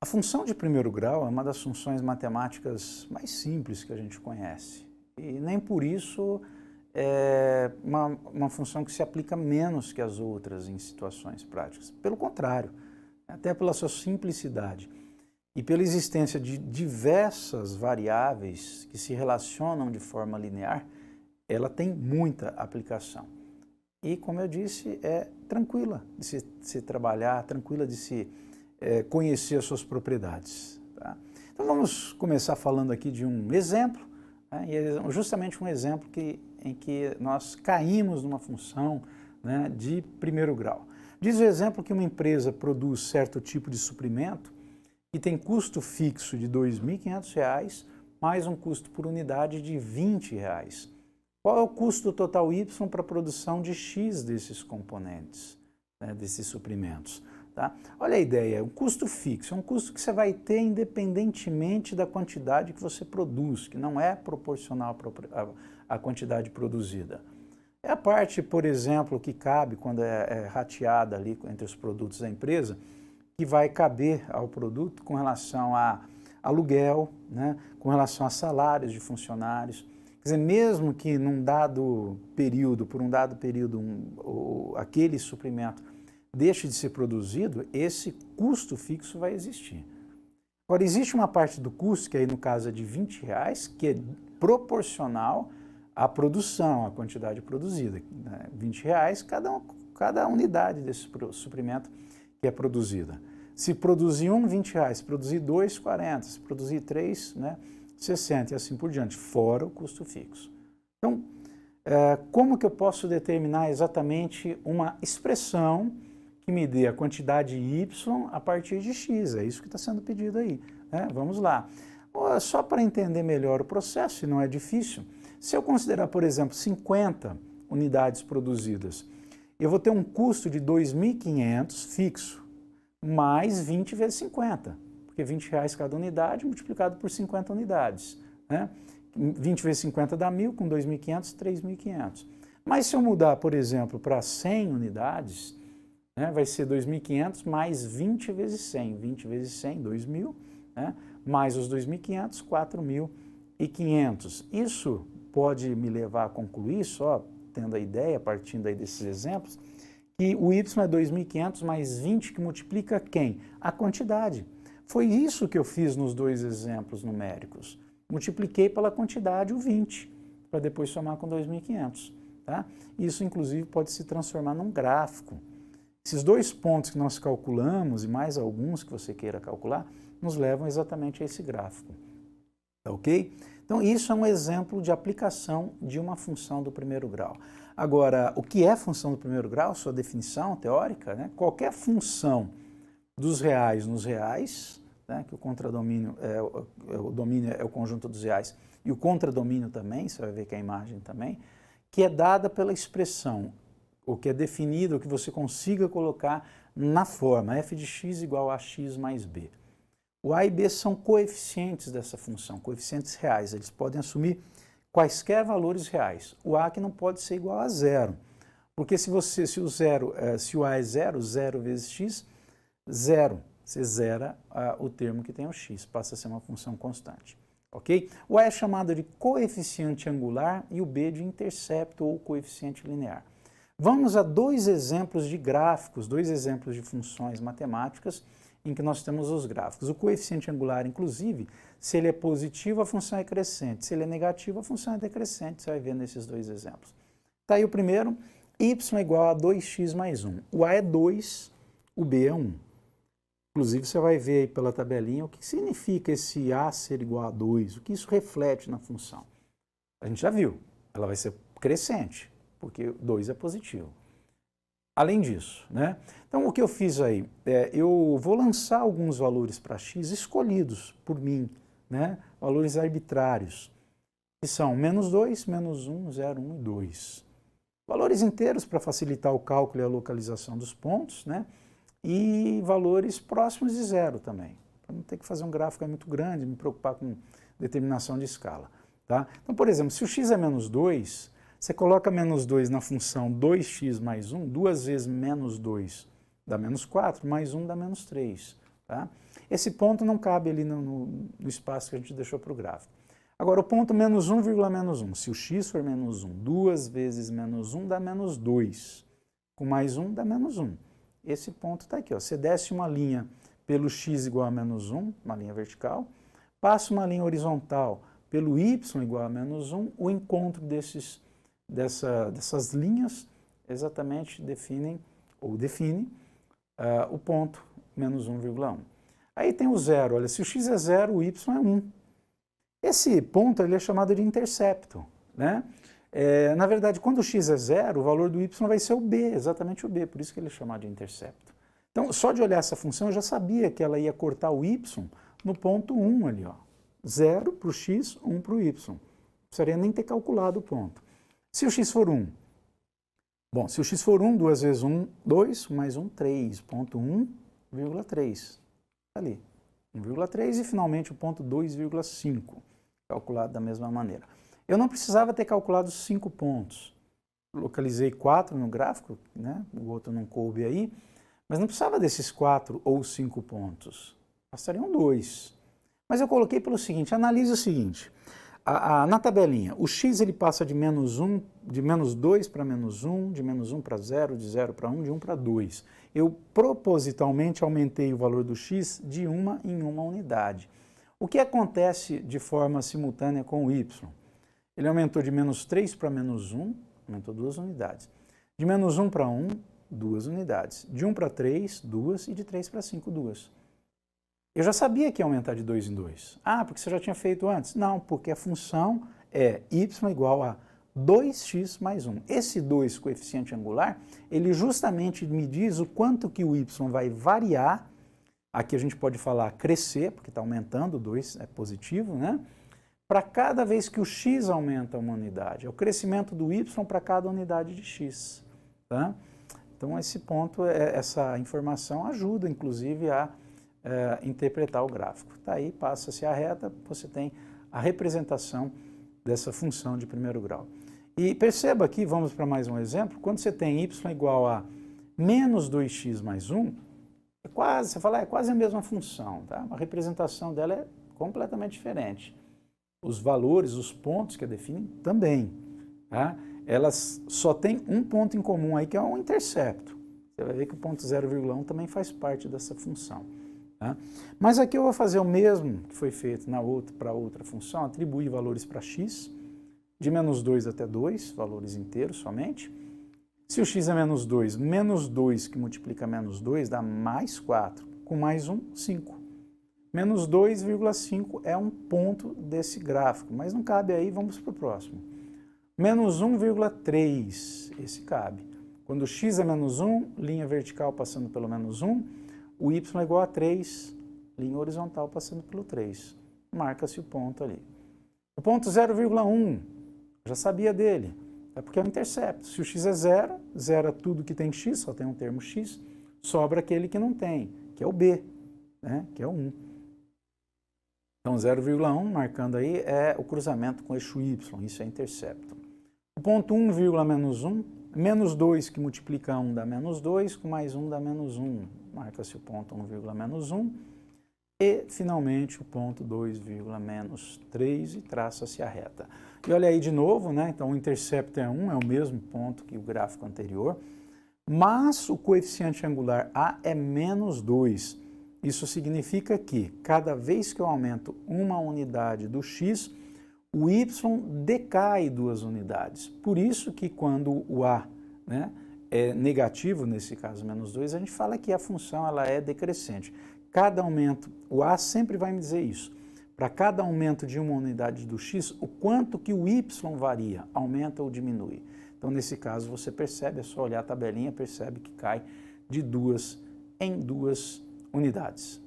A função de primeiro grau é uma das funções matemáticas mais simples que a gente conhece. E nem por isso é uma função que se aplica menos que as outras em situações práticas. Pelo contrário, até pela sua simplicidade e pela existência de diversas variáveis que se relacionam de forma linear, ela tem muita aplicação. E, como eu disse, é tranquila de se trabalhar, tranquila de se conhecer as suas propriedades. Tá? Então vamos começar falando aqui de um exemplo, né? E é justamente um exemplo em que nós caímos numa função, né, de primeiro grau. Diz o exemplo que uma empresa produz certo tipo de suprimento e tem custo fixo de R$ 2.500 mais um custo por unidade de R$ 20. Qual é o custo total Y para a produção de X desses componentes, né, desses suprimentos? Tá? Olha a ideia, um custo fixo é um custo que você vai ter independentemente da quantidade que você produz, que não é proporcional à quantidade produzida. É a parte, por exemplo, que cabe quando é rateada ali entre os produtos da empresa, que vai caber ao produto com relação a aluguel, né, com relação a salários de funcionários. Quer dizer, mesmo que num dado período, por um dado período, aquele suprimento deixe de ser produzido, esse custo fixo vai existir. Agora, existe uma parte do custo, que aí no caso é de R$ 20, que é proporcional à produção, à quantidade produzida. Né? R$ 20 cada unidade desse suprimento que é produzida. Se produzir um, R$ 20, se produzir dois, R$ 40, se produzir três, né, 60 e assim por diante, fora o custo fixo. Então, como que eu posso determinar exatamente uma expressão que me dê a quantidade Y a partir de X? É isso que está sendo pedido aí, né? Vamos lá. Só para entender melhor o processo, e não é difícil, se eu considerar, por exemplo, 50 unidades produzidas, eu vou ter um custo de R$ 2.500 fixo, mais 20 vezes 50, porque R$ 20 cada unidade multiplicado por 50 unidades, né? 20 vezes 50 dá 1.000, com 2.500, 3.500. Mas se eu mudar, por exemplo, para 100 unidades, né, vai ser 2.500 mais 20 vezes 100. 20 vezes 100, 2.000, né, mais os 2.500, 4.500. Isso pode me levar a concluir, só tendo a ideia, partindo aí desses exemplos, que o Y é 2.500 mais 20, que multiplica quem? A quantidade. Foi isso que eu fiz nos dois exemplos numéricos. Multipliquei pela quantidade o 20, para depois somar com 2.500. Tá? Isso, inclusive, pode se transformar num gráfico. Esses dois pontos que nós calculamos, e mais alguns que você queira calcular, nos levam exatamente a esse gráfico. Tá ok? Então, isso é um exemplo de aplicação de uma função do primeiro grau. Agora, o que é função do primeiro grau? Sua definição teórica, né? Qualquer função dos reais nos reais, né? Que o contradomínio o domínio é o conjunto dos reais, e o contradomínio também, você vai ver que é a imagem também, que é dada pela expressão, o que é definido, o que você consiga colocar na forma f de x igual a x mais b. O a e b são coeficientes dessa função, coeficientes reais, eles podem assumir quaisquer valores reais. O a que não pode ser igual a zero, porque se o a é zero, zero vezes x, zero, você zera o termo que tem o x, passa a ser uma função constante. Ok? O a é chamado de coeficiente angular e o b de intercepto ou coeficiente linear. Vamos a dois exemplos de gráficos, dois exemplos de funções matemáticas em que nós temos os gráficos. O coeficiente angular, inclusive, se ele é positivo, a função é crescente. Se ele é negativo, a função é decrescente. Você vai ver nesses dois exemplos. Está aí o primeiro, y é igual a 2x mais 1. O a é 2, o b é 1. Inclusive, você vai ver aí pela tabelinha o que significa esse a ser igual a 2, o que isso reflete na função. A gente já viu, ela vai ser crescente, porque 2 é positivo. Além disso, né? Então, o que eu fiz aí? Eu vou lançar alguns valores para x escolhidos por mim, né? Valores arbitrários, que são menos 2, menos 1, 0, 1 e 2. Valores inteiros para facilitar o cálculo e a localização dos pontos, né? E valores próximos de zero também, para não ter que fazer um gráfico muito grande, me preocupar com determinação de escala. Tá? Então, por exemplo, se o x é menos 2, você coloca menos 2 na função 2x mais 1, 2 vezes menos 2 dá menos 4, mais 1 dá menos 3. Tá? Esse ponto não cabe ali no espaço que a gente deixou para o gráfico. Agora, o ponto menos 1, menos 1. Se o x for menos 1, 2 vezes menos 1 dá menos 2. Com mais 1 dá menos 1. Esse ponto está aqui. Ó. Você desce uma linha pelo x igual a menos 1, uma linha vertical, passa uma linha horizontal pelo y igual a menos 1, o encontro dessas linhas exatamente define o ponto menos 1,1. Aí tem o zero. Olha, se o x é 0, o y é 1. Esse ponto ele é chamado de intercepto, né? Na verdade, quando o x é 0, o valor do y vai ser o b, exatamente o b, por isso que ele é chamado de intercepto. Então, só de olhar essa função, eu já sabia que ela ia cortar o y no ponto 1 ali, ó. 0 para o x, 1 para o y. Não precisaria nem ter calculado o ponto. Se o x for 1, bom, se o x for 1, 2 vezes 1, 2, mais 1, 3, ponto 1,3. Ali, 1,3 e finalmente o ponto 2,5, calculado da mesma maneira. Eu não precisava ter calculado 5 pontos. Localizei 4 no gráfico, né? O outro não coube aí, mas não precisava desses 4 ou 5 pontos. Bastariam 2. Mas eu coloquei pelo seguinte, analise o seguinte, na tabelinha, o x ele passa de menos 1, de menos 2 para menos 1, de menos 1 para 0, de 0 para 1, de 1 para 2. Eu propositalmente aumentei o valor do x de 1 em 1 unidade. O que acontece de forma simultânea com o y? Ele aumentou de menos 3 para menos 1, aumentou 2 unidades. De menos 1 para 1, 2 unidades. De 1 para 3, 2 e de 3 para 5, 2. Eu já sabia que ia aumentar de 2 em 2. Ah, porque você já tinha feito antes? Não, porque a função é y igual a 2x mais 1. Esse 2, coeficiente angular, ele justamente me diz o quanto que o y vai variar. Aqui a gente pode falar crescer, porque está aumentando, 2 é positivo, né? Para cada vez que o x aumenta uma unidade. É o crescimento do y para cada unidade de x. Tá? Então, esse ponto, essa informação ajuda, inclusive, a interpretar o gráfico. Tá aí, passa-se a reta, você tem a representação dessa função de primeiro grau. E perceba aqui, vamos para mais um exemplo, quando você tem y igual a menos 2x mais 1, você fala, é quase a mesma função, tá? A representação dela é completamente diferente. Os valores, os pontos que a definem também, tá? Elas só têm um ponto em comum aí, que é um intercepto. Você vai ver que o ponto 0,1 também faz parte dessa função. Tá? Mas aqui eu vou fazer o mesmo que foi feito para outra função, atribuir valores para x, de menos 2 até 2, valores inteiros somente. Se o x é menos 2 que multiplica menos 2 dá mais 4, com mais 1, 5. Menos 2,5 é um ponto desse gráfico, mas não cabe aí, vamos para o próximo. Menos 1,3, esse cabe. Quando o x é menos 1, linha vertical passando pelo menos 1, o y é igual a 3, linha horizontal passando pelo 3. Marca-se o ponto ali. O ponto 0,1, já sabia dele, é porque é um intercepto. Se o x é 0, zera tudo que tem x, só tem um termo x, sobra aquele que não tem, que é o b, né? Que é o 1. Então 0,1, marcando aí, é o cruzamento com o eixo y, isso é intercepto. O ponto 1, menos 1, menos 2 que multiplica 1 dá menos 2, com mais 1 dá menos 1. Marca-se o ponto 1, menos 1. E, finalmente, o ponto 2, menos 3 e traça-se a reta. E olha aí de novo, né? Então o intercepto é 1, é o mesmo ponto que o gráfico anterior, mas o coeficiente angular A é menos 2. Isso significa que cada vez que eu aumento uma unidade do x, o y decai 2 unidades. Por isso que quando o A, né, é negativo, nesse caso menos 2, a gente fala que a função ela é decrescente. Cada aumento, o A sempre vai me dizer isso. Para cada aumento de uma unidade do x, o quanto que o y varia, aumenta ou diminui. Então, nesse caso, você percebe, é só olhar a tabelinha, percebe que cai de 2 em 2 unidades.